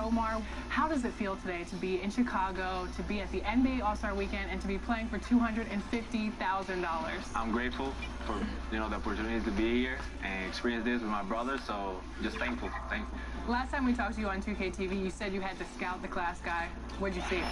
Mar. How does it feel today to be in Chicago, to be at the NBA All-Star Weekend, and to be playing for $250,000? I'm grateful for the opportunity to be here and experience this with my brother. So just thankful. Last time we talked to you on 2K TV, you said you had to scout the class guy. What'd you see?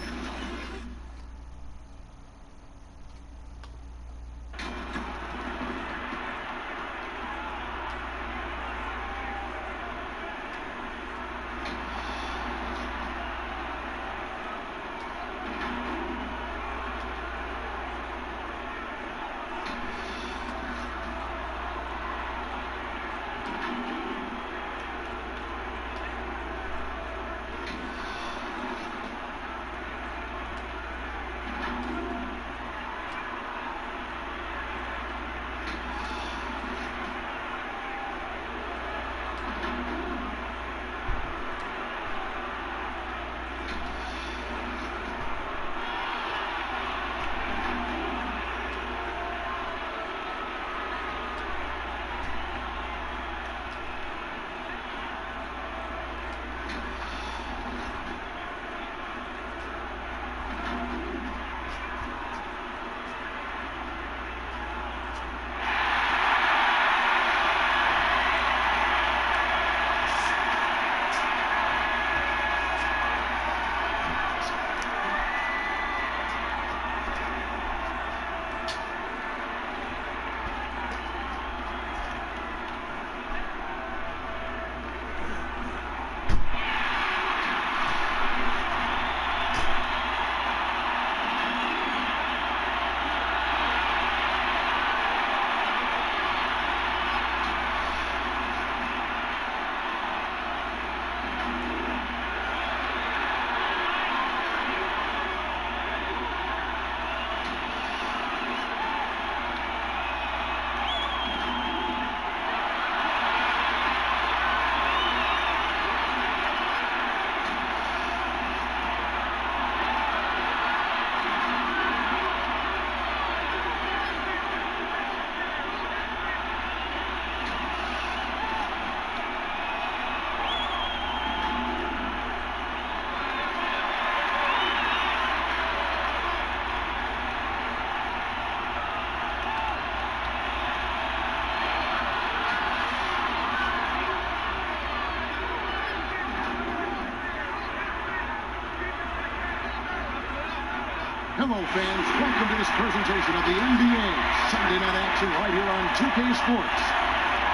Hello, fans. Welcome to this presentation of the NBA Sunday Night Action right here on 2K Sports.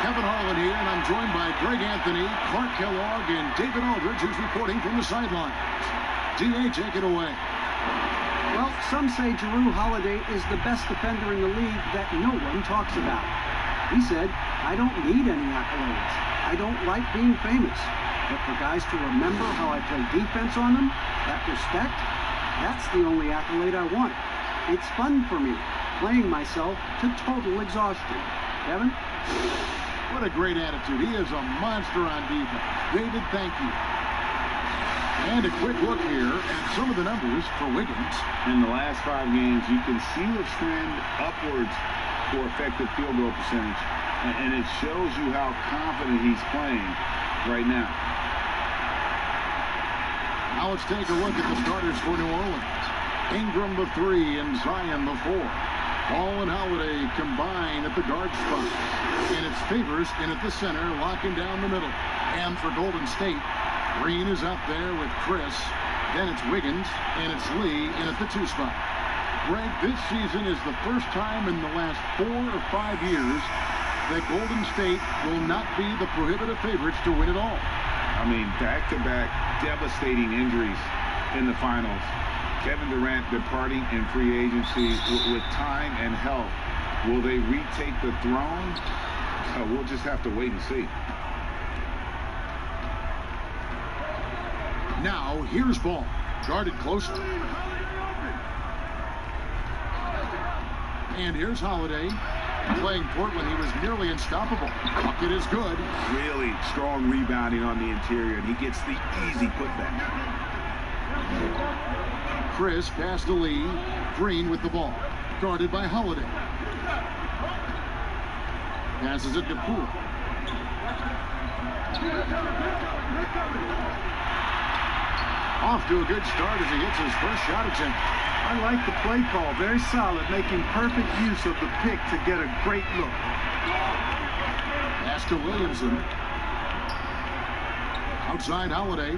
Kevin Orlean here, and I'm joined by Greg Anthony, Clark Kellogg, and David Aldridge, who's reporting from the sidelines. D.A., take it away. Well, some say Jrue Holiday is the best defender in the league that no one talks about. He said, "I don't need any accolades. I don't like being famous. But for guys to remember how I play defense on them, that respect, that's the only accolade I want. It's fun for me, playing myself to total exhaustion." Kevin? What a great attitude. He is a monster on defense. David, thank you. And a quick look here at some of the numbers for Wiggins. In the last 5 games, you can see the trend upwards for effective field goal percentage. And it shows you how confident he's playing right now. Now let's take a look at the starters for New Orleans. Ingram the 3 and Zion the 4. Ball and Holiday combine at the guard spot. And it's Favors in at the center, locking down the middle. And for Golden State, Green is up there with Chris. Then it's Wiggins, and it's Lee in at the 2 spot. Greg, this season is the first time in the last 4 or 5 years that Golden State will not be the prohibitive favorites to win it all. I mean, back-to-back devastating injuries in the finals. Kevin Durant departing in free agency with time and health. Will they retake the throne? We'll just have to wait and see. Now, here's Ball. Guarded closely. And here's Holiday. Playing Portland, he was nearly unstoppable. Bucket is good. Really strong rebounding on the interior, and he gets the easy putback. Chris pass to Lee. Green with the ball. Guarded by Holiday. Passes it to Poole. Off to a good start as he hits his first shot attempt. I like the play call. Very solid, making perfect use of the pick to get a great look. Pass to Williamson. Outside Holiday.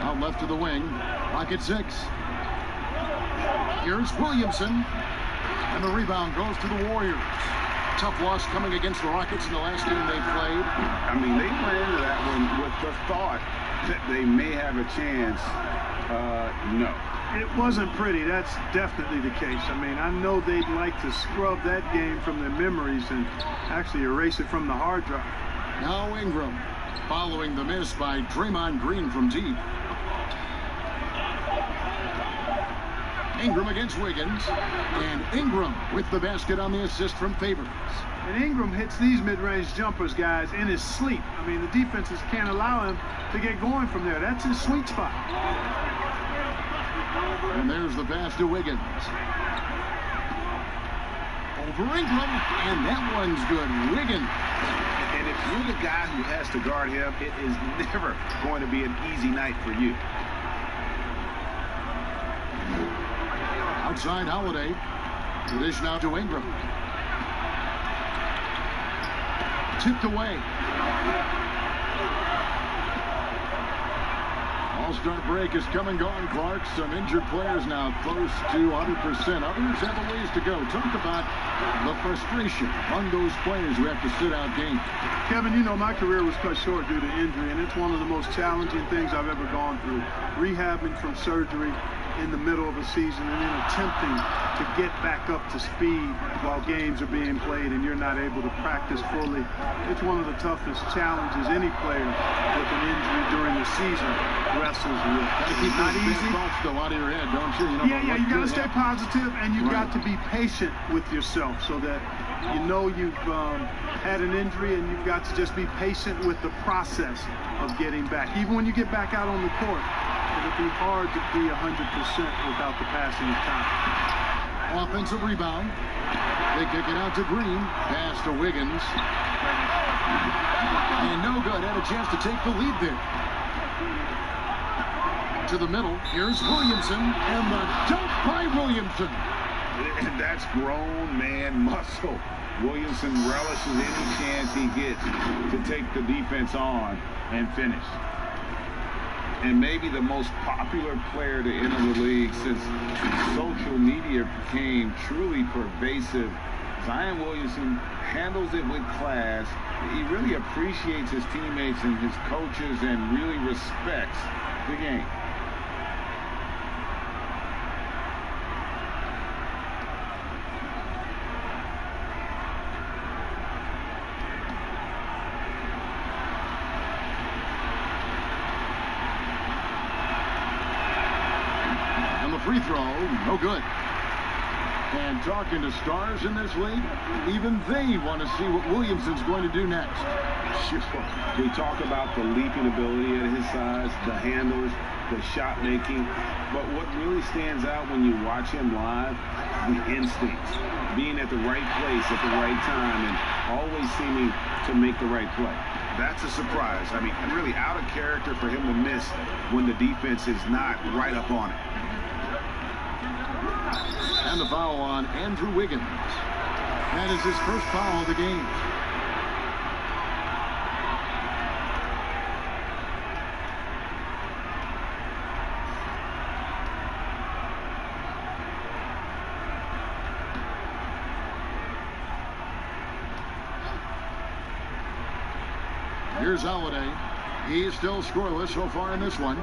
Out left to the wing. Pocket 6. Here's Williamson. And the rebound goes to the Warriors. Tough loss coming against the Rockets in the last game they played. I mean, they went into that one with the thought that they may have a chance. No. It wasn't pretty. That's definitely the case. I mean, I know they'd like to scrub that game from their memories and actually erase it from the hard drive. Now Ingram, following the miss by Draymond Green from deep. Ingram against Wiggins, and Ingram with the basket on the assist from Favors. And Ingram hits these mid-range jumpers, guys, in his sleep. I mean, the defenses can't allow him to get going from there. That's his sweet spot. And there's the pass to Wiggins. Over Ingram, and that one's good. Wiggins. And if you're the guy who has to guard him, it is never going to be an easy night for you. Outside Holiday. Dish now to Ingram. Tipped away. All-star break is come and gone, Clark. Some injured players now close to 100%. Others have a ways to go. Talk about the frustration among those players who have to sit out games. Kevin, you know, my career was cut short due to injury, and it's one of the most challenging things I've ever gone through. Rehabbing from surgery in the middle of a season and then attempting to get back up to speed while games are being played and you're not able to practice fully. It's one of the toughest challenges any player with an injury during the season wrestles with. Gotta keep not those easy. thoughts though out of your head, don't you? Yeah, you gotta stay positive, and you've got to be patient with yourself so that you know you've had an injury, and you've got to just be patient with the process of getting back. Even when you get back out on the court, it'll be hard to be 100% without the passing of time. Offensive rebound. They kick it out to Green. Pass to Wiggins. And no good. Had a chance to take the lead there. To the middle. Here's Williamson. And the dunk by Williamson. And that's grown man muscle. Williamson relishes any chance he gets to take the defense on and finish. And maybe the most popular player to enter the league since social media became truly pervasive. Zion Williamson handles it with class. He really appreciates his teammates and his coaches and really respects the game. Free throw, no good. And talking to stars in this league, even they want to see what Williamson's going to do next. We talk about the leaping ability at his size, the handles, the shot making, but what really stands out when you watch him live, the instincts, being at the right place at the right time and always seeming to make the right play. That's a surprise. I mean, really out of character for him to miss when the defense is not right up on it. And the foul on Andrew Wiggins. That is his first foul of the game. Here's Holiday. He's still scoreless so far in this one.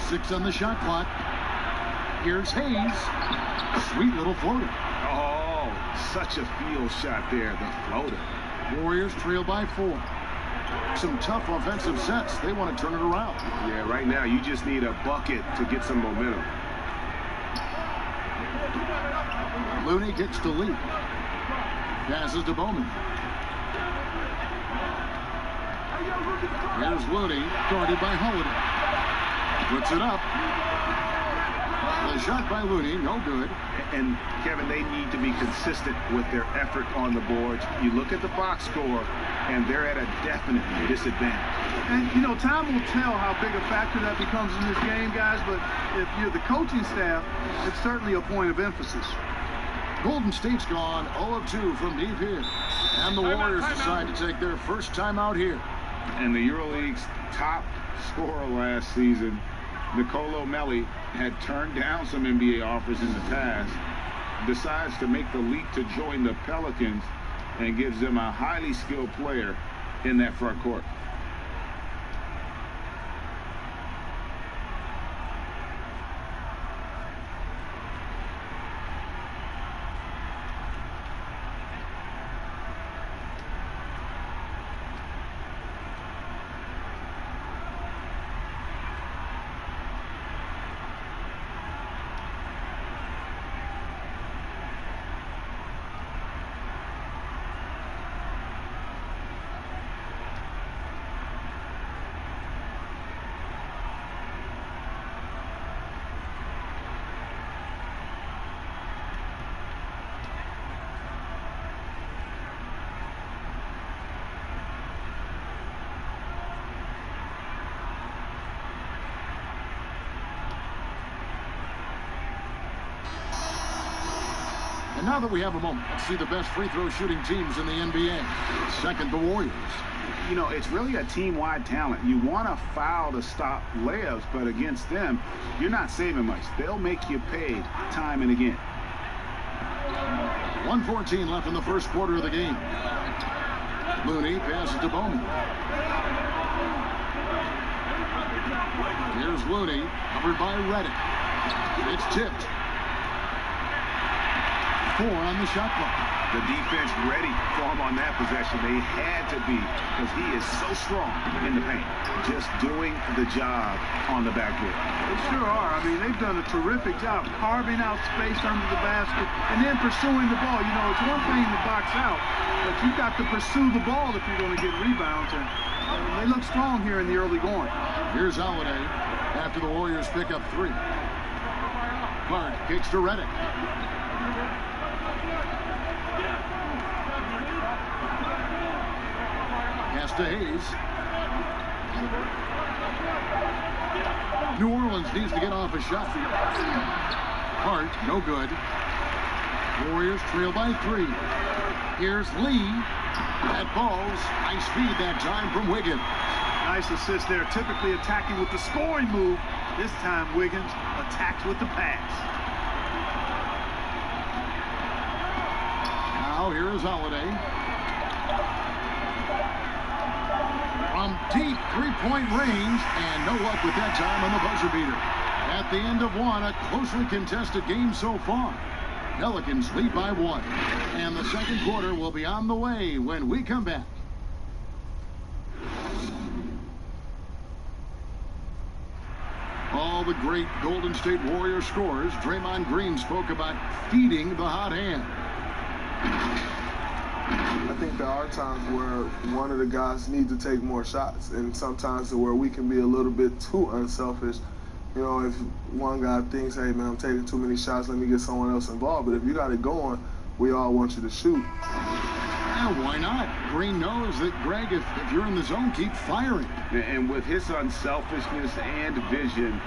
6 on the shot clock. Here's Hayes. Sweet little floater. Oh, such a field shot there, the floater. Warriors trail by 4. Some tough offensive sets. They want to turn it around. Yeah, right now you just need a bucket to get some momentum. Looney gets to Lee. Passes to Bowman. Here's Looney, guarded by Holiday. Puts it up. The shot by Looney, no good. And, Kevin, they need to be consistent with their effort on the boards. You look at the box score, and they're at a definite disadvantage. And, you know, time will tell how big a factor that becomes in this game, guys, but if you're the coaching staff, it's certainly a point of emphasis. Golden State's gone 0 of 2 from deep here. And the Warriors decide to take their first time out here. And the EuroLeague's top scorer last season, Nicolo Melli, had turned down some NBA offers in the past, decides to make the leap to join the Pelicans, and gives them a highly skilled player in that front court. And now that we have a moment, let's see the best free throw shooting teams in the NBA. Second, the Warriors. You know, it's really a team-wide talent. You want to foul to stop layups, but against them, you're not saving much. They'll make you pay time and again. 1:14 left in the first quarter of the game. Looney passes to Bowman. Here's Looney, covered by Reddick. It's tipped. 4 on the shot clock. The defense ready for him on that possession. They had to be, because he is so strong in the paint. Just doing the job on the backboard. They sure are. I mean, they've done a terrific job carving out space under the basket and then pursuing the ball. You know, it's one thing to box out, but you've got to pursue the ball if you're going to get rebounds. And they look strong here in the early going. Here's Holiday after the Warriors pick up 3. Clark kicks to Reddick. Pass to Hayes. New Orleans needs to get off a shot. Hart, no good. Warriors trail by 3. Here's Lee. That ball's high speed that time from Wiggins. Nice assist there. Typically attacking with the scoring move. This time Wiggins attacked with the pass. Now here is Holiday. From deep three-point range, and no luck with that time on the buzzer beater. At the end of one, a closely contested game so far. Pelicans lead by 1. And the second quarter will be on the way when we come back. All the great Golden State Warriors scorers, Draymond Green spoke about feeding the hot hand. I think there are times where one of the guys needs to take more shots, and sometimes where we can be a little bit too unselfish. You know, if one guy thinks, hey, man, I'm taking too many shots, let me get someone else involved. But if you got it going, we all want you to shoot. Yeah, why not? Green knows that, Greg, if you're in the zone, keep firing. And with his unselfishness and vision,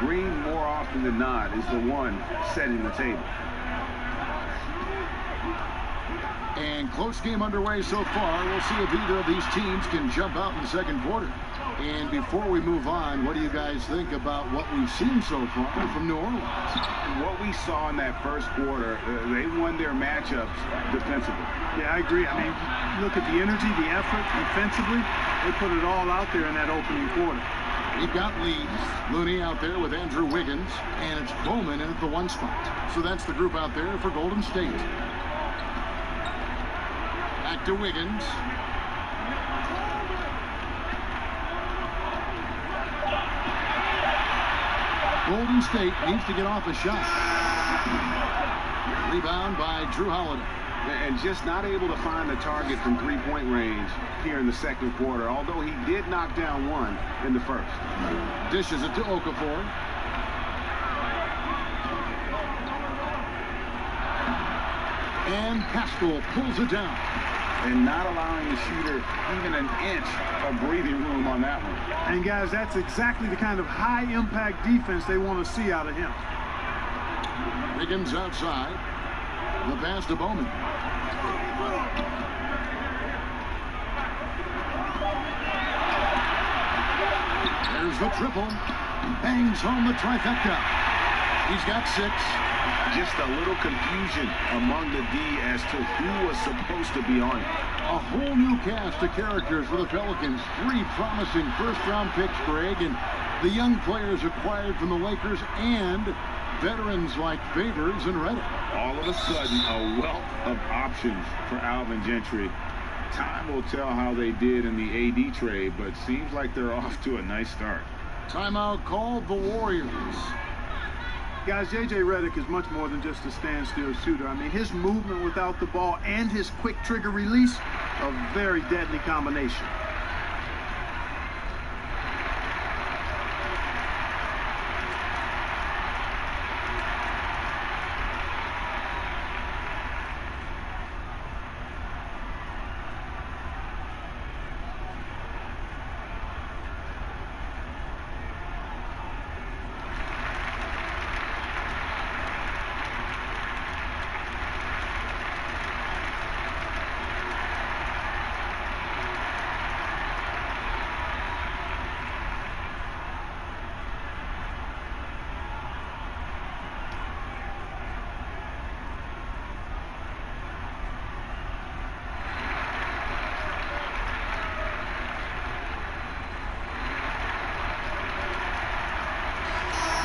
Green, more often than not, is the one setting the table. And close game underway so far. We'll see if either of these teams can jump out in the second quarter. And before we move on, what do you guys think about what we've seen so far from New Orleans? What we saw in that first quarter, they won their matchups defensively. Yeah, I agree. I mean, look at the energy, the effort defensively. They put it all out there in that opening quarter. We've got Lee, Looney out there with Andrew Wiggins, and it's Bowman in at the 1 spot. So that's the group out there for Golden State. Back to Wiggins. Golden State needs to get off a shot. Rebound by Drew Holiday. And just not able to find the target from three-point range here in the second quarter, although he did knock down one in the first. Dishes it to Okafor. And Pascal pulls it down. And not allowing the shooter even an inch of breathing room on that one. And guys, that's exactly the kind of high-impact defense they want to see out of him. Wiggins outside. The pass to Bowman. There's the triple. Bangs home the trifecta. He's got 6. Just a little confusion among the D as to who was supposed to be on it. A whole new cast of characters for the Pelicans. 3 promising first-round picks, Greg, and the young players acquired from the Lakers and veterans like Favors and Reddick. All of a sudden, a wealth of options for Alvin Gentry. Time will tell how they did in the AD trade, but seems like they're off to a nice start. Timeout called the Warriors. Guys, J.J. Redick is much more than just a standstill shooter. I mean, his movement without the ball and his quick trigger release, a very deadly combination.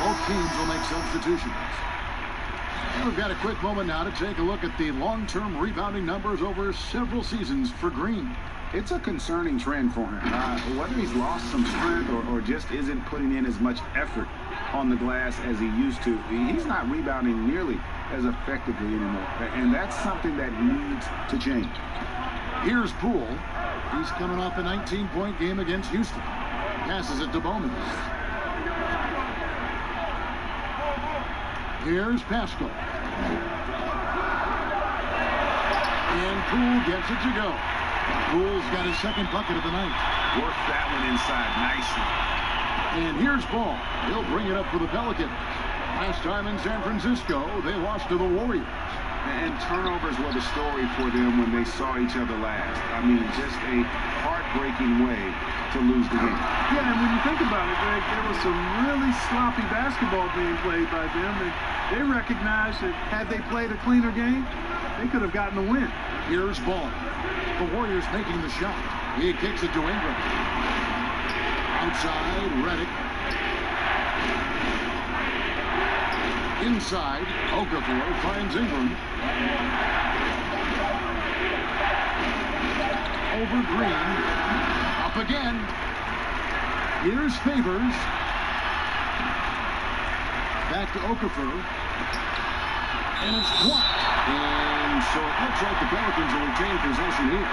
Both teams will make substitutions. And we've got a quick moment now to take a look at the long-term rebounding numbers over several seasons for Green. It's a concerning trend for him. Whether he's lost some strength or just isn't putting in as much effort on the glass as he used to, he's not rebounding nearly as effectively anymore. And that's something that needs to change. Here's Poole. He's coming off a 19-point game against Houston. Passes it to Bowman. Here's Pascal. And Poole gets it to go. Poole's got his second bucket of the night. Worked that one inside nicely. And here's Ball. He'll bring it up for the Pelicans. Last time in San Francisco, they lost to the Warriors. And turnovers were the story for them when they saw each other last. I mean, just a heartbreaking way to lose the game. Yeah, and when you think about it, Greg, there was some really sloppy basketball being played by them, and they recognized that had they played a cleaner game, they could have gotten a win. Here's Ball. The Warriors making the shot. He kicks it to Ingram. Outside, Reddick. Inside, Okafor finds Ingram. Over Green. Up again. Here's Favors. Back to Okafor. And it's blocked. And so it looks like the Pelicans will retain possession here.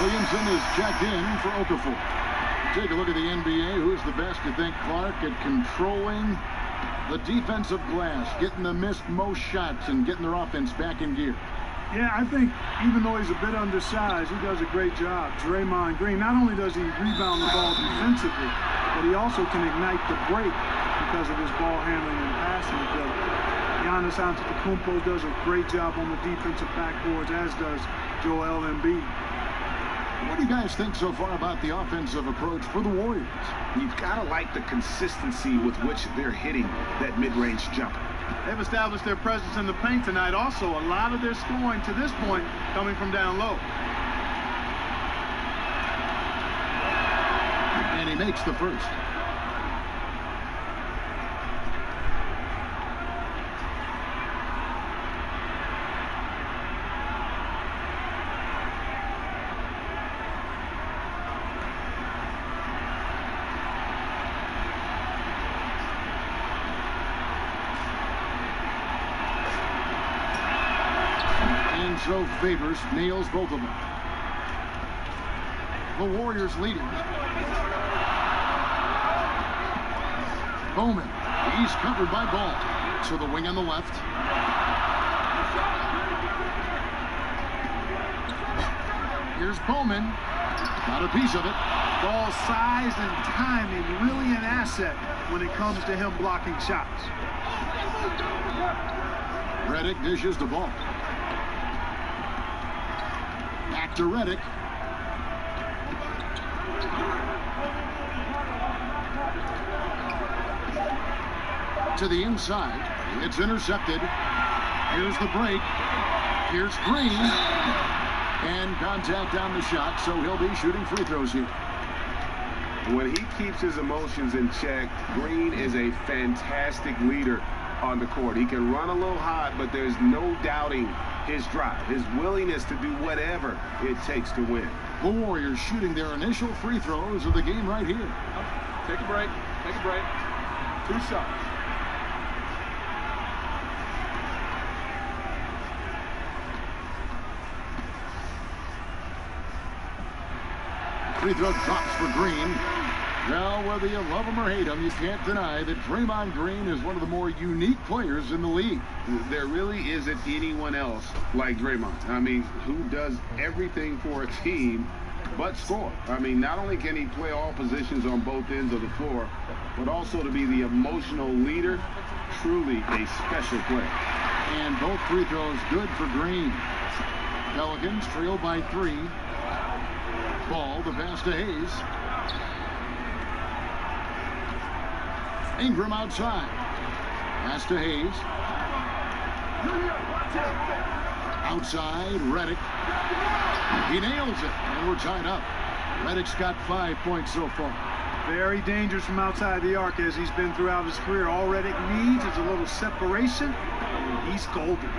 Williamson is checked in for Okafor. Take a look at the NBA. Who's the best, you think, Clark, at controlling the defensive glass, getting the missed most shots, and getting their offense back in gear? Yeah, I think even though he's a bit undersized, he does a great job. Draymond Green, not only does he rebound the ball defensively, but he also can ignite the break because of his ball handling and passing ability. Giannis Antetokounmpo does a great job on the defensive backboards, as does Joel Embiid. What do you guys think so far about the offensive approach for the Warriors? You've got to like the consistency with which they're hitting that mid-range jumper. They've established their presence in the paint tonight. Also, a lot of their scoring to this point coming from down low. And he makes the first. So Favors nails both of them. The Warriors leading. Bowman. He's covered by Ball. So the wing on the left. Here's Bowman. Got a piece of it. Ball size and timing really an asset when it comes to him blocking shots. Reddick dishes the ball. Back to Reddick. To the inside. It's intercepted. Here's the break. Here's Green. And contact on the shot, so he'll be shooting free throws here. When he keeps his emotions in check, Green is a fantastic leader on the court. He can run a little hot, but there's no doubting his drive, his willingness to do whatever it takes to win. The Warriors shooting their initial free throws of the game right here. Take a break. Take a break. 2 shots. Free throw drops for Green. Now, whether you love him or hate him, you can't deny that Draymond Green is one of the more unique players in the league. There really isn't anyone else like Draymond. I mean, who does everything for a team but score. I mean, not only can he play all positions on both ends of the floor, but also to be the emotional leader. Truly a special player. And both free throws good for Green. Pelicans trail by 3. Ball, the pass to Hayes. Ingram outside. Pass to Hayes. Outside, Reddick. He nails it, and we're tied up. Reddick's got 5 points so far. Very dangerous from outside the arc as he's been throughout his career. All Reddick needs is a little separation. He's golden.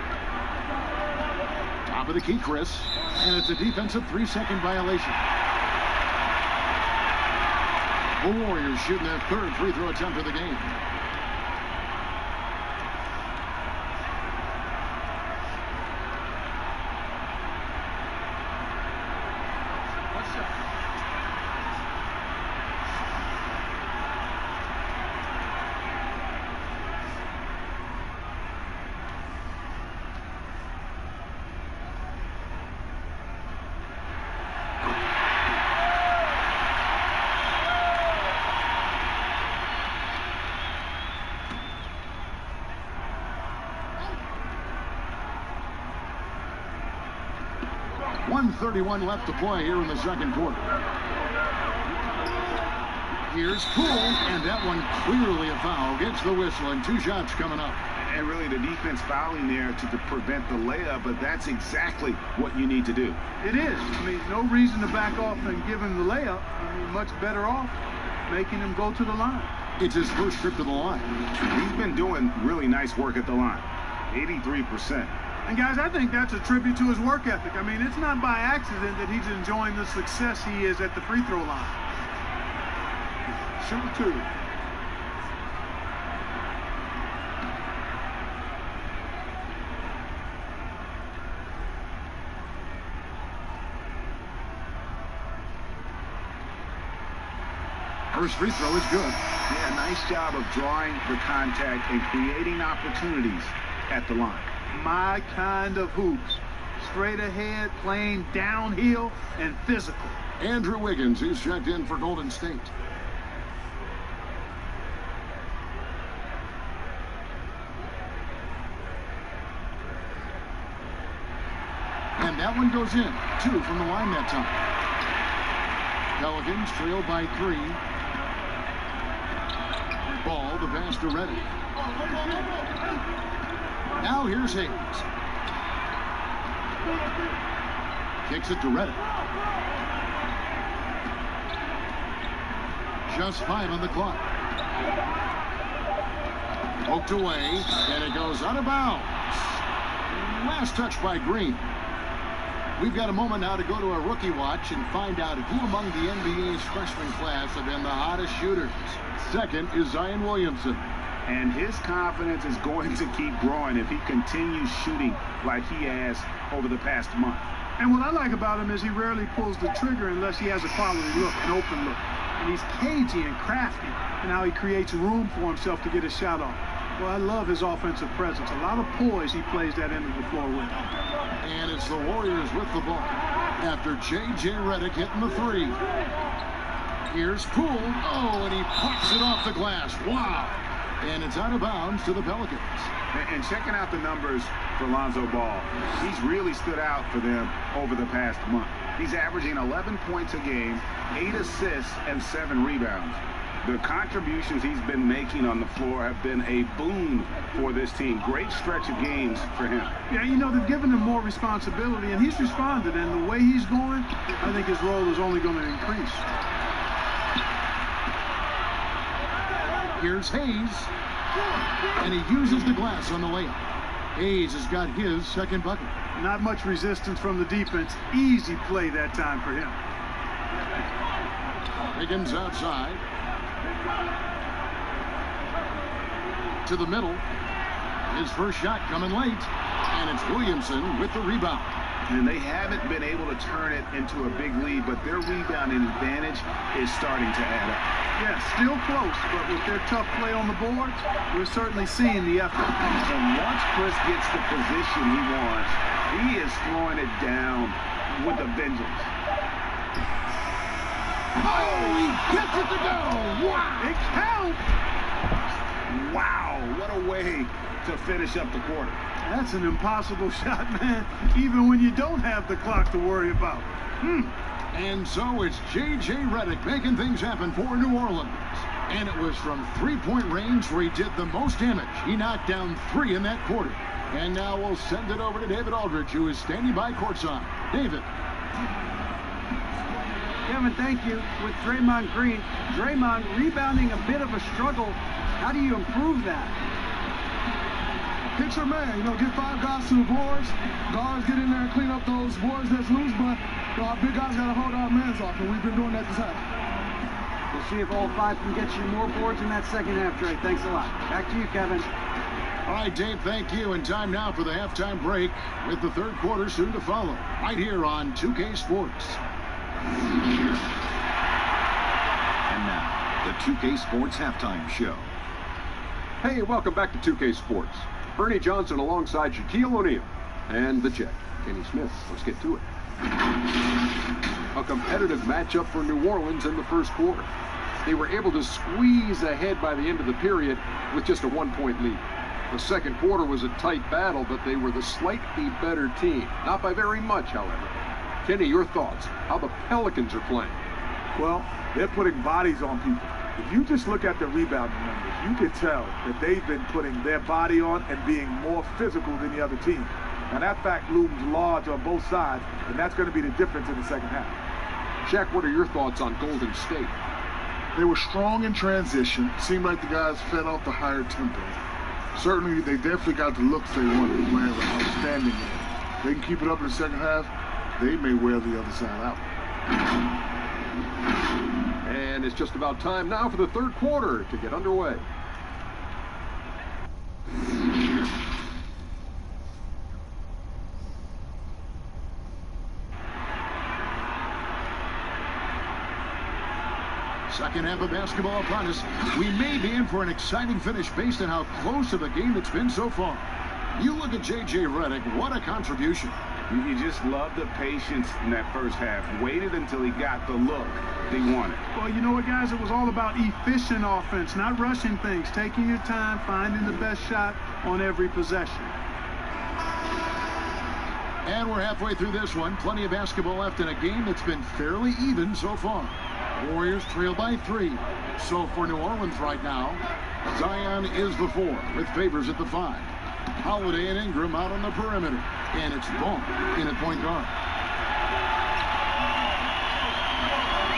Top of the key, Chris. And it's a defensive 3-second violation. The Warriors shooting their 3rd free throw attempt of the game. .31 left to play here in the second quarter. Here's Poole, and that one clearly a foul. Gets the whistle, and 2 shots coming up. And really the defense fouling there to prevent the layup, but that's exactly what you need to do. It is. I mean, no reason to back off and give him the layup. I mean, much better off making him go to the line. It's his first trip to the line. He's been doing really nice work at the line. 83%. And guys, I think that's a tribute to his work ethic. I mean, it's not by accident that he's enjoying the success he is at the free throw line. Shooting 2. First free throw is good. Yeah, nice job of drawing the contact and creating opportunities at the line. My kind of hoops. Straight ahead, playing downhill, and physical. Andrew Wiggins, he's checked in for Golden State. And that one goes in. 2 from the line that time. Pelicans trail by 3. Ball, the pass to Reddick. Now here's Hayes. Kicks it to Reddick. Just 5 on the clock. Poked away, and it goes out of bounds. Last touch by Green. We've got a moment now to go to a rookie watch and find out who among the NBA's freshman class have been the hottest shooters. Second is Zion Williamson. And his confidence is going to keep growing if he continues shooting like he has over the past month. And what I like about him is he rarely pulls the trigger unless he has a quality look, an open look. And he's cagey and crafty in how he creates room for himself to get a shot off. Well, I love his offensive presence. A lot of poise he plays that end of the floor with. And it's the Warriors with the ball after J.J. Redick hitting the three. Here's Poole. Oh, and he pops it off the glass. Wow. And it's out of bounds to the Pelicans. And checking out the numbers for Lonzo Ball, he's really stood out for them over the past month. He's averaging 11 points a game, 8 assists, and 7 rebounds. The contributions he's been making on the floor have been a boon for this team. Great stretch of games for him. Yeah, you know, they've given him more responsibility, and he's responded. And the way he's going, I think his role is only going to increase. Here's Hayes, and he uses the glass on the layup. Hayes has got his second bucket. Not much resistance from the defense. Easy play that time for him. Higgins outside. To the middle. His first shot coming late, and it's Williamson with the rebound. And they haven't been able to turn it into a big lead, but their rebounding advantage is starting to add up. Yeah, still close, but with their tough play on the boards, we're certainly seeing the effort. And once Chris gets the position he wants, he is throwing it down with a vengeance. Oh, he gets it to go! Wow! It counts! Wow, what a way to finish up the quarter. That's an impossible shot, man, even when you don't have the clock to worry about. And so it's J.J. Redick making things happen for New Orleans. And it was from three-point range where he did the most damage. He knocked down 3 in that quarter. And now we'll send it over to David Aldridge, who is standing by courtside. David. Kevin, thank you. With Draymond Green, Draymond rebounding a bit of a struggle. How do you improve that? Picture man, get 5 guys to the boards. Guards get in there and clean up those boards that's loose, but our big guys got to hold our mans off, and we've been doing that this half. We'll see if all 5 can get you more boards in that second half, Trey. Thanks a lot. Back to you, Kevin. All right, Dave, thank you. And time now for the halftime break with the third quarter soon to follow. Right here on 2K Sports. And now, the 2K Sports Halftime Show. Hey, welcome back to 2K Sports. Bernie Johnson alongside Shaquille O'Neal. And the Jet, Kenny Smith. Let's get to it. A competitive matchup for New Orleans in the first quarter. They were able to squeeze ahead by the end of the period with just a 1-point lead. The second quarter was a tight battle, but they were the slightly better team. Not by very much, however. Kenny, your thoughts? How the Pelicans are playing? Well, they're putting bodies on people. If you just look at the rebounding numbers, you can tell that they've been putting their body on and being more physical than the other team. Now, that fact looms large on both sides, and that's going to be the difference in the second half. Shaq, what are your thoughts on Golden State? They were strong in transition. Seemed like the guys fed off the higher tempo. Certainly, they definitely got the looks they wanted, playing with outstanding. If they can keep it up in the second half, they may wear the other side out. And it's just about time now for the third quarter to get underway. Second half of basketball upon us. We may be in for an exciting finish based on how close of a game it's been so far. You look at J.J. Redick, what a contribution. You just love the patience in that first half. Waited until he got the look he wanted. Well, you know what, guys? It was all about efficient offense, not rushing things, taking your time, finding the best shot on every possession. And we're halfway through this one. Plenty of basketball left in a game that's been fairly even so far. Warriors trail by 3. So for New Orleans right now, Zion is the 4 with Favors at the 5. Holiday and Ingram out on the perimeter. And it's Vaughn in at point guard.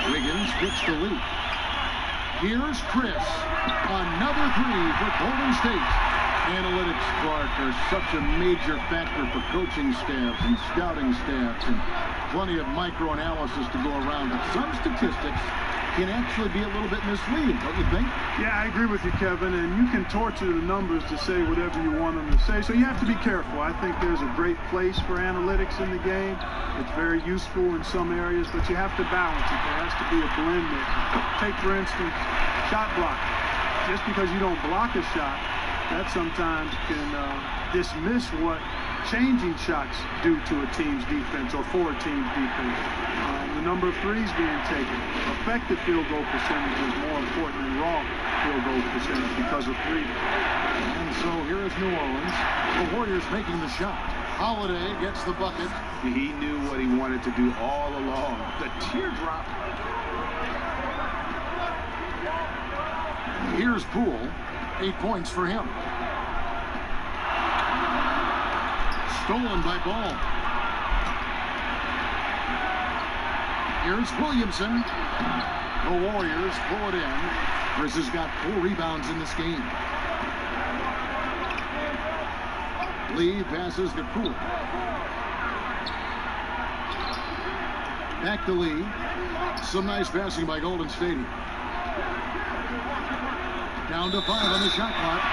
Wiggins gets the lead. Here's Chris. Another 3 for Golden State. Analytics, Clark, are such a major factor for coaching staffs and scouting staffs, and plenty of micro-analysis to go around. But some statistics can actually be a little bit misleading, don't you think? Yeah, I agree with you, Kevin, and you can torture the numbers to say whatever you want them to say, so you have to be careful. I think there's a great place for analytics in the game. It's very useful in some areas, but you have to balance it. There has to be a blend there. Take, for instance, shot block. Just because you don't block a shot that sometimes can dismiss what changing shots do to a team's defense or for a team's defense. The number of threes being taken. Effective field goal percentage is more important than raw field goal percentage because of three. And so here is New Orleans. The Warriors making the shot. Holiday gets the bucket. He knew what he wanted to do all along. The teardrop. Here's Poole. 8 points for him. Stolen by Ball. Here's Williamson. The Warriors pull it in. Chris has got 4 rebounds in this game. Lee passes to Poole. Back to Lee. Some nice passing by Golden State. Down to 5 on the shot clock.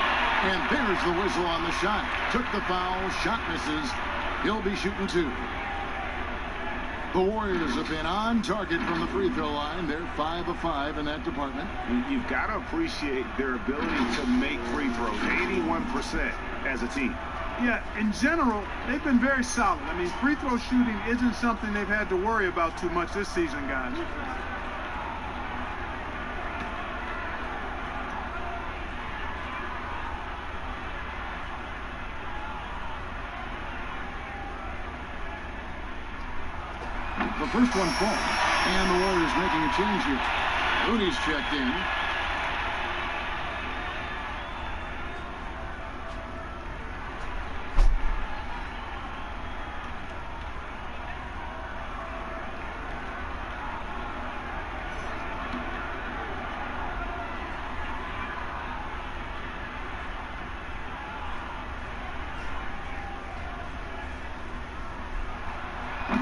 And there's the whistle on the shot. Took the foul. Shot misses. He'll be shooting 2. The Warriors have been on target from the free throw line. They're 5 of 5 in that department. You've got to appreciate their ability to make free throws. 81% as a team. Yeah, in general, they've been very solid. I mean, free throw shooting isn't something they've had to worry about too much this season, guys. The first one falls, and the Warriors making a change here. Looney's checked in.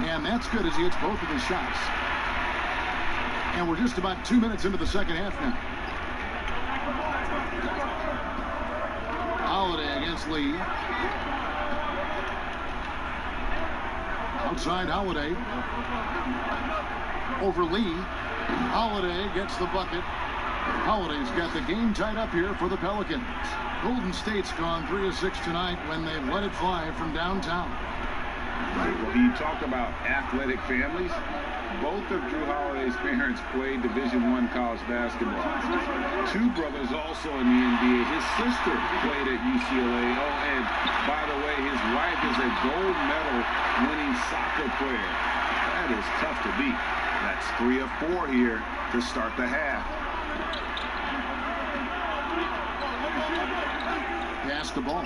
And that's good as he hits both of his shots. And we're just about 2 minutes into the second half now. Holiday against Lee. Outside Holiday. Over Lee. Holiday gets the bucket. Holiday's got the game tied up here for the Pelicans. Golden State's gone 3 of 6 tonight when they've let it fly from downtown. Well, you talk about athletic families. Both of Drew Holiday's parents played Division I college basketball. 2 brothers also in the NBA. His sister played at UCLA. Oh, and by the way, his wife is a gold medal winning soccer player. That is tough to beat. That's 3 of 4 here to start the half. Pass the ball.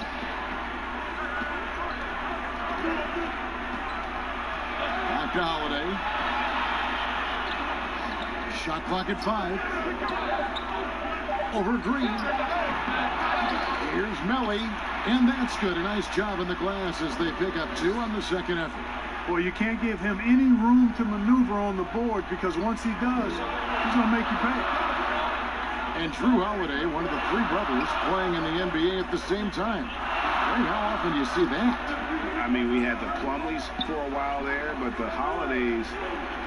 Back to Holiday. Shot clock at 5. Over Green. Here's Melly. And that's good. A nice job in the glass as they pick up 2 on the second effort. Well, you can't give him any room to maneuver on the board because once he does, he's going to make you pay. And Drew Holiday, one of the 3 brothers playing in the NBA at the same time. Hey, how often do you see that? I mean, we had the Plumleys for a while there, but the Holidays,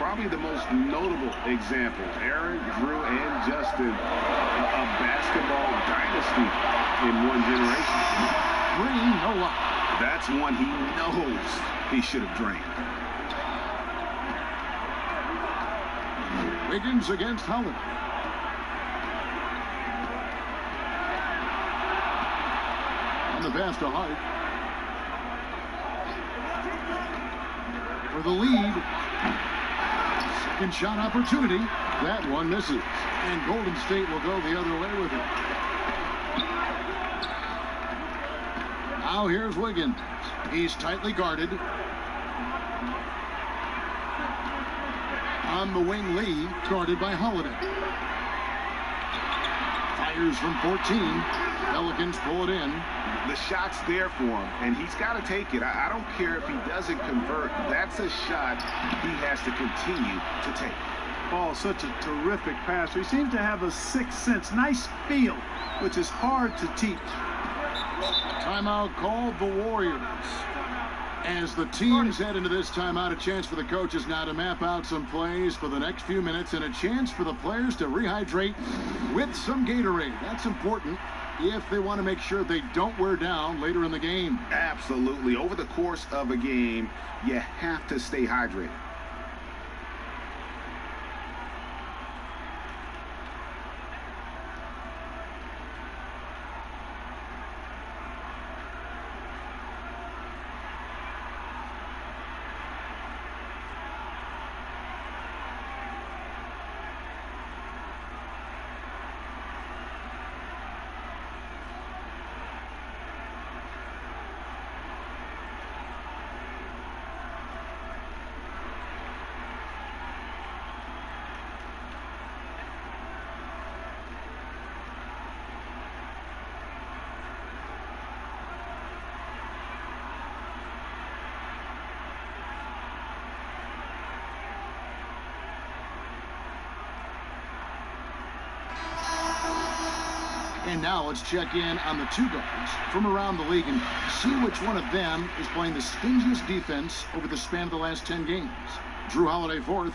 probably the most notable examples. Aaron, Drew, and Justin, a basketball dynasty in one generation. Green, no luck. That's one he knows he should have drained. Wiggins against Holiday. On the pass to Hart. For the lead. Second shot opportunity. That one misses. And Golden State will go the other way with it. Now here's Wiggins. He's tightly guarded. On the wing, Lee, guarded by Holiday. Fires from 14. Pelicans pull it in. The shot's there for him, and he's got to take it. I don't care if he doesn't convert. That's a shot he has to continue to take. Oh, such a terrific passer. He seems to have a sixth sense, nice feel, which is hard to teach. Timeout called the Warriors. As the teams head into this timeout, a chance for the coaches now to map out some plays for the next few minutes and a chance for the players to rehydrate with some Gatorade. That's important. if they want to make sure they don't wear down later in the game. Absolutely. Over the course of a game, you have to stay hydrated. And now let's check in on the two guards from around the league and see which one of them is playing the stingiest defense over the span of the last 10 games. Drew Holiday fourth.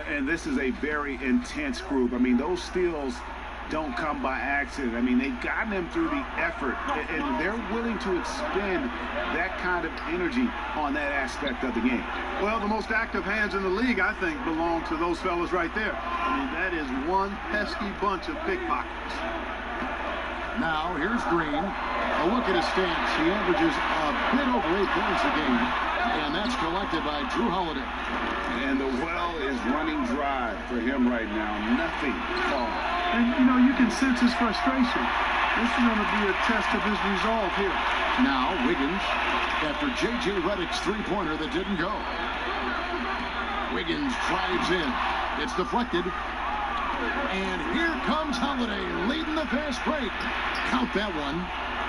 And this is a very intense group. I mean, those steals don't come by accident. I mean, they've gotten them through the effort, and they're willing to expend that kind of energy on that aspect of the game. Well, the most active hands in the league, I think, belong to those fellas right there. I mean, that is one pesky bunch of pickpockets. Now, here's Green. A look at his stats. He averages a bit over 8 points a game, and that's collected by Drew Holiday. And the well is running dry for him right now. Nothing falling. And, you know, you can sense his frustration. This is going to be a test of his resolve here. Now, Wiggins, after J.J. Redick's three-pointer that didn't go. Wiggins drives in. It's deflected. And here comes Holiday, leading the fast break. Count that one.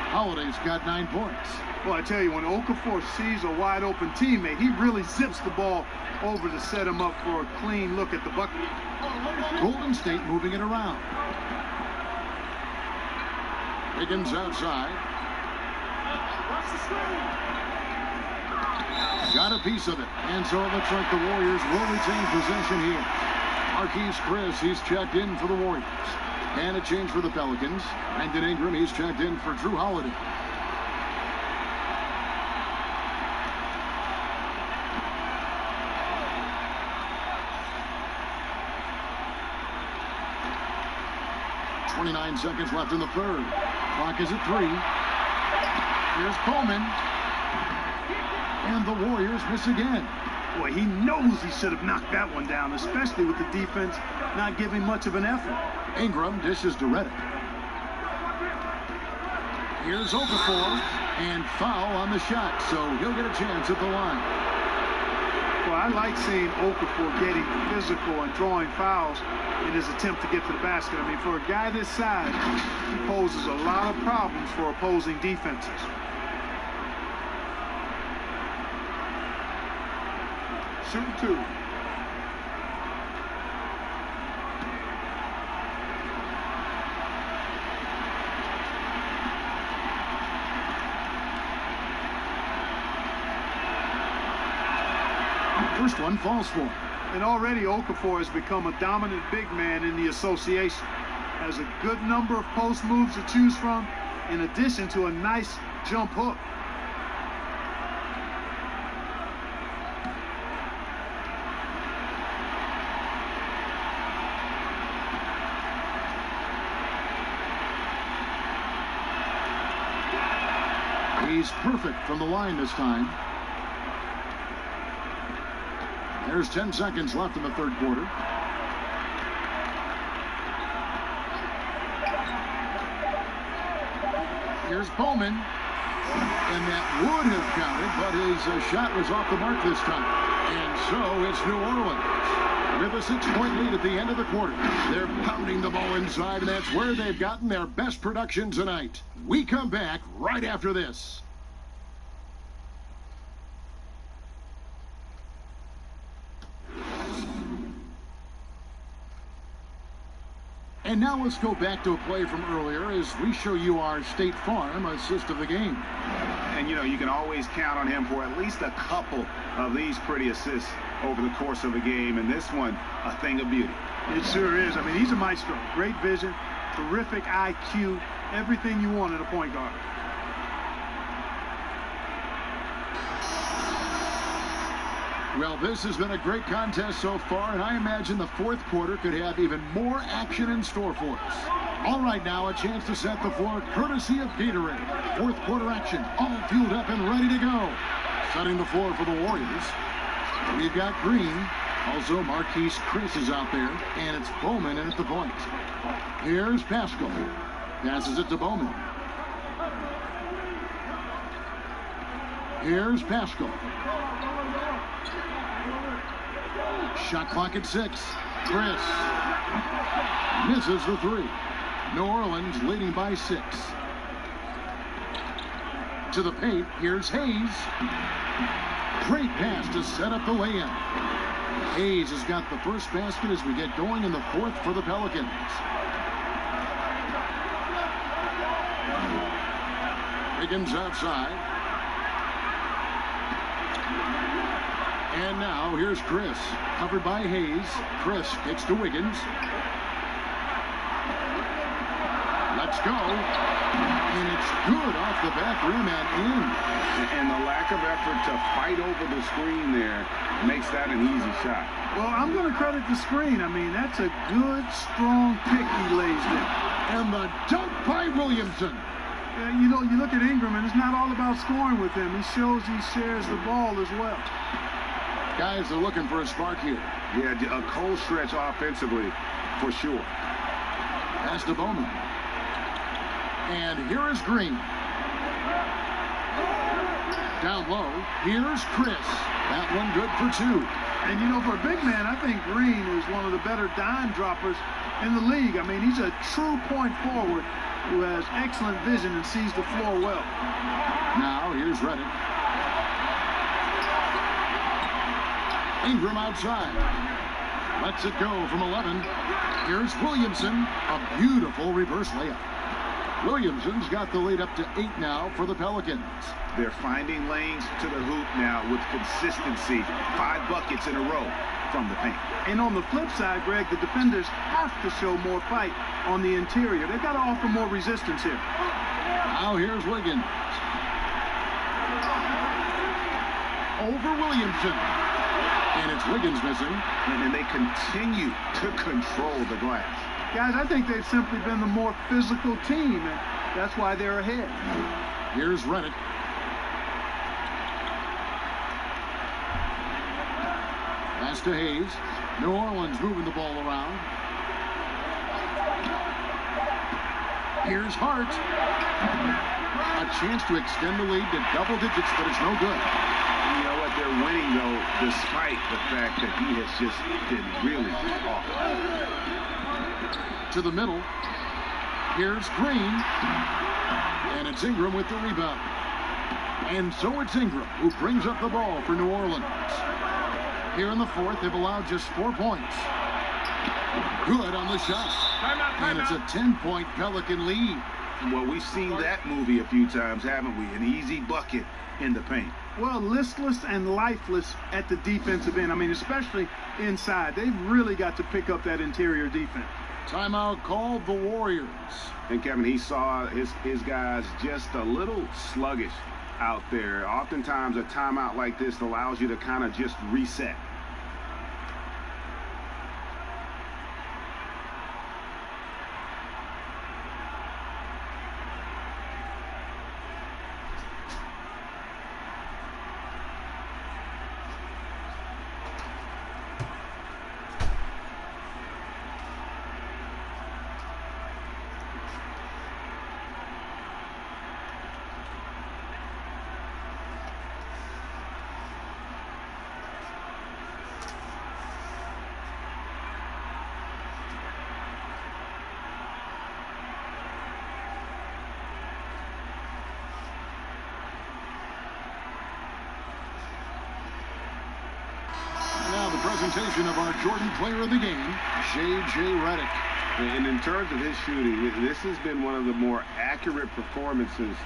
Holiday's got 9 points. Well, I tell you, when Okafor sees a wide-open teammate, he really zips the ball over to set him up for a clean look at the bucket. Golden State moving it around. Wiggins outside. Got a piece of it. And so it looks like the Warriors will retain possession here. Marquise Chris, he's checked in for the Warriors. And a change for the Pelicans. Brandon Ingram, he's checked in for Drew Holiday. .29 seconds left in the third. Clock is at 3. Here's Coleman. And the Warriors miss again. Boy, he knows he should have knocked that one down, especially with the defense not giving much of an effort. Ingram dishes to Redick. Here's Okafor, and foul on the shot, so he'll get a chance at the line. Well, I like seeing Okafor getting physical and drawing fouls in his attempt to get to the basket. I mean, for a guy this size, he poses a lot of problems for opposing defenses. Shooting 2. First one falls for him. And already Okafor has become a dominant big man in the association. Has a good number of post moves to choose from, in addition to a nice jump hook. He's perfect from the line this time. There's 10 seconds left in the third quarter. Here's Bowman. And that would have counted, but his shot was off the mark this time. And so it's New Orleans with a 6-point lead at the end of the quarter. They're pounding the ball inside, and that's where they've gotten their best production tonight. We come back right after this. And now let's go back to a play from earlier as we show you our State Farm assist of the game. And, you know, you can always count on him for at least a couple of these pretty assists over the course of a game. And this one, a thing of beauty. It sure is. I mean, he's a maestro. Great vision, terrific IQ, everything you want in a point guard. Well, this has been a great contest so far, and I imagine the fourth quarter could have even more action in store for us. All right, now a chance to set the floor courtesy of Gatorade. Fourth quarter action, all fueled up and ready to go. Setting the floor for the Warriors, we've got Green. Also, Marquise Chris is out there, and it's Bowman in at the point. Here's Pascal. Passes it to Bowman. Here's Pascal. Shot clock at 6. Chris misses the 3. New Orleans leading by 6. To the paint, here's Hayes. Great pass to set up the lay-in. Hayes has got the first basket as we get going in the fourth for the Pelicans. Wiggins outside. And now here's Chris, covered by Hayes. Chris gets to Wiggins. Let's go. And it's good off the back rim and in. And the lack of effort to fight over the screen there makes that an easy shot. Well, I'm going to credit the screen. I mean, that's a good, strong pick he lays there. And the dunk by Williamson. You know, you look at Ingram, and it's not all about scoring with him. He shows he shares the ball as well. Guys are looking for a spark here. Yeah, a cold stretch offensively, for sure. Pass to Bowman. And here is Green. Down low, here's Chris. That one good for 2. And, you know, for a big man, I think Green is one of the better dime droppers in the league. I mean, he's a true point forward who has excellent vision and sees the floor well. Now, here's Reddick. Ingram outside. Lets it go from 11. Here's Williamson. A beautiful reverse layup. Williamson's got the lead up to 8 now for the Pelicans. They're finding lanes to the hoop now with consistency. 5 buckets in a row from the paint. And on the flip side, Greg, the defenders have to show more fight on the interior. They've got to offer more resistance here. Now here's Wiggins. Over Williamson. And it's Wiggins missing. And they continue to control the glass. Guys, I think they've simply been the more physical team, and that's why they're ahead. Here's Reddick. Pass to Hayes. New Orleans moving the ball around. Here's Hart. A chance to extend the lead to double digits, but it's no good. You know what? They're winning, though, despite the fact that he has just been really off. To the middle. Here's Green. And it's Ingram with the rebound. And so it's Ingram who brings up the ball for New Orleans. Here in the fourth, they've allowed just 4 points. Good on the shot. And it's a 10-point Pelican lead. Well, we've seen that movie a few times, haven't we? An easy bucket in the paint. Well, listless and lifeless at the defensive end. I mean, especially inside. They've really got to pick up that interior defense. Timeout called the Warriors. And Kevin, he saw his guys just a little sluggish out there. Oftentimes a timeout like this allows you to kind of just reset. Presentation of our Jordan Player of the Game, J.J. Redick. And in terms of his shooting, this has been one of the more accurate performances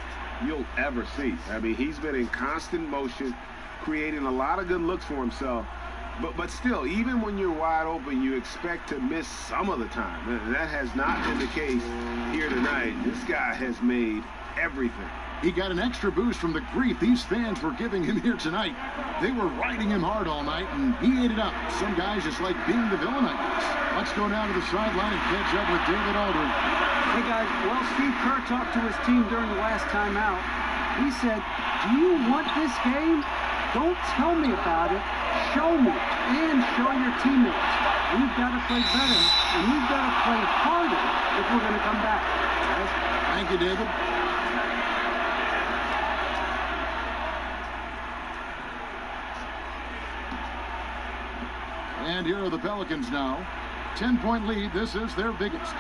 you'll ever see. I mean, he's been in constant motion, creating a lot of good looks for himself, But still, even when you're wide open, you expect to miss some of the time. That has not been the case here tonight. This guy has made everything. He got an extra boost from the grief these fans were giving him here tonight. They were riding him hard all night, and he ate it up. Some guys just like being the villain, I guess. Let's go down to the sideline and catch up with David Aldridge. Hey, guys. Well, Steve Kerr talked to his team during the last timeout. He said, do you want this game? Don't tell me about it. Show me and show your teammates. We've got to play better, and we've got to play harder if we're going to come back. Guys. Thank you, David. And here are the Pelicans now. 10-point lead. This is their biggest.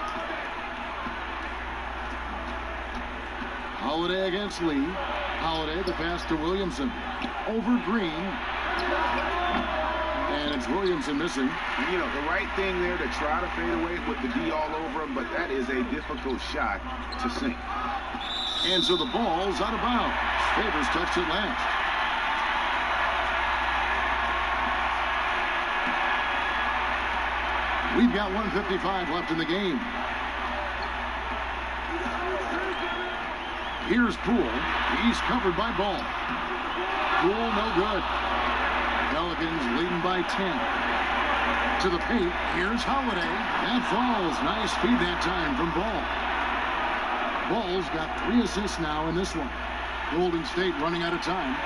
Holiday against Lee. Holiday, the pass to Williamson. Over Green. And it's Williamson missing. You know, the right thing there to try to fade away with the D all over him, but that is a difficult shot to sink. And so the ball's out of bounds. Favors touched it last. We've got 1:55 left in the game. Here's Poole. He's covered by Ball. Poole, no good. Pelicans leading by 10. To the paint. Here's Holiday. That falls. Nice feed that time from Ball. Ball's got 3 assists now in this one. Golden State running out of time.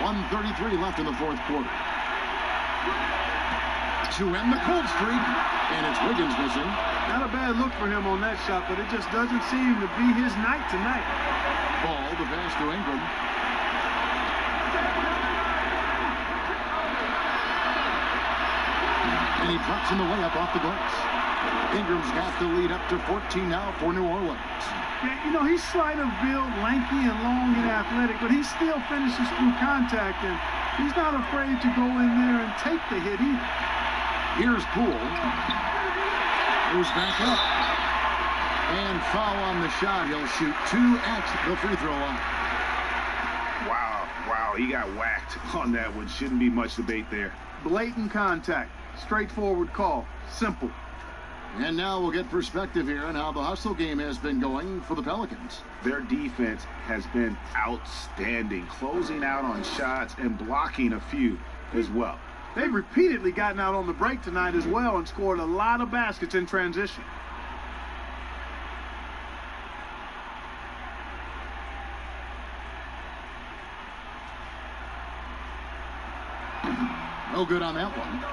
1:33 left in the fourth quarter. To end the cold streak, and it's Wiggins missing. Not a bad look for him on that shot, but it just doesn't seem to be his night tonight. Ball, the pass to Ingram. And he drops in the layup off the glass. Ingram's got the lead up to 14 now for New Orleans. Yeah, you know, he's slight of build, lanky and long and athletic, but he still finishes through contact, and he's not afraid to go in there and take the hit either. Here's Poole. Goes back up. And foul on the shot. He'll shoot 2 at the free throw line. Wow, he got whacked on that one. Shouldn't be much debate there. Blatant contact. Straightforward call. Simple. And now we'll get perspective here on how the hustle game has been going for the Pelicans. Their defense has been outstanding, closing out on shots and blocking a few as well. They've repeatedly gotten out on the break tonight as well and scored a lot of baskets in transition. No good on that one.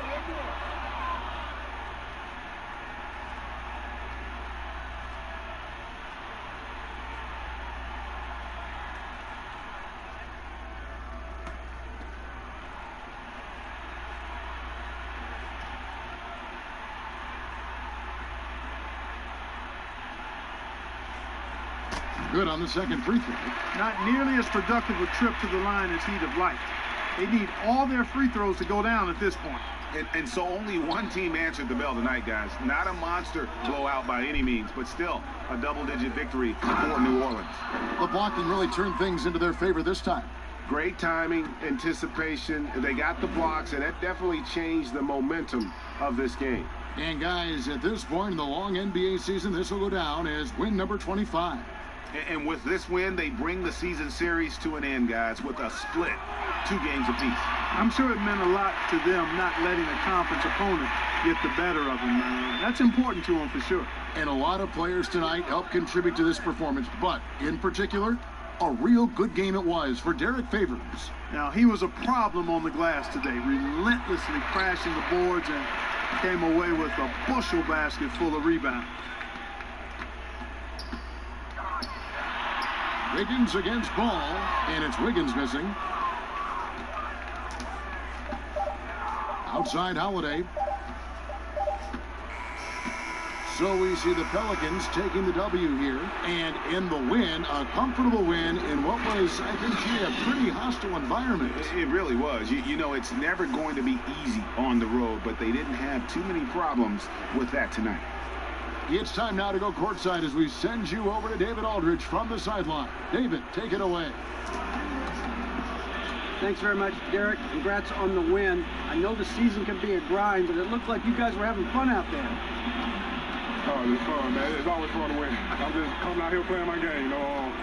Good on the second free throw. Not nearly as productive a trip to the line as he'd have liked. They need all their free throws to go down at this point. And so only one team answered the bell tonight, guys. Not a monster blowout by any means, but still a double-digit victory for New Orleans. The blocking really turned things into their favor this time. Great timing, anticipation. They got the blocks, and that definitely changed the momentum of this game. And guys, at this point in the long NBA season, this will go down as win number 25. And with this win, they bring the season series to an end, guys, with a split, 2 games apiece. I'm sure it meant a lot to them not letting a conference opponent get the better of them. That's important to them for sure. And a lot of players tonight helped contribute to this performance, but in particular, a real good game it was for Derek Favors. Now, he was a problem on the glass today, relentlessly crashing the boards and came away with a bushel basket full of rebounds. Wiggins against Ball, and it's Wiggins missing. Outside Holiday. So we see the Pelicans taking the W here, and in the win, a comfortable win in what was, I think, a pretty hostile environment. It really was. You know, it's never going to be easy on the road, but they didn't have too many problems with that tonight. It's time now to go courtside as we send you over to David Aldridge from the sideline. David, take it away. Thanks very much, Derek. Congrats on the win. I know the season can be a grind, but it looked like you guys were having fun out there. Oh, it's fun, man. It's always fun to win. I'm just coming out here playing my game. You know,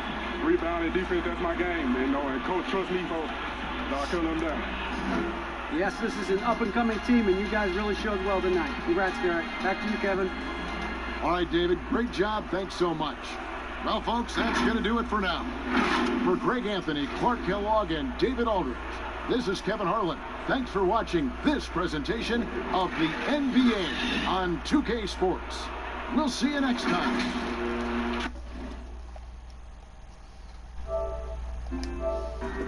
rebounding, defense, that's my game. You know, and coach trusts me, so I couldn't let him down. Yes, this is an up-and-coming team, and you guys really showed well tonight. Congrats, Derek. Back to you, Kevin. All right, David, great job. Thanks so much. Well, folks, that's going to do it for now. For Greg Anthony, Clark Kellogg, and David Aldridge, this is Kevin Harlan. Thanks for watching this presentation of the NBA on 2K Sports. We'll see you next time.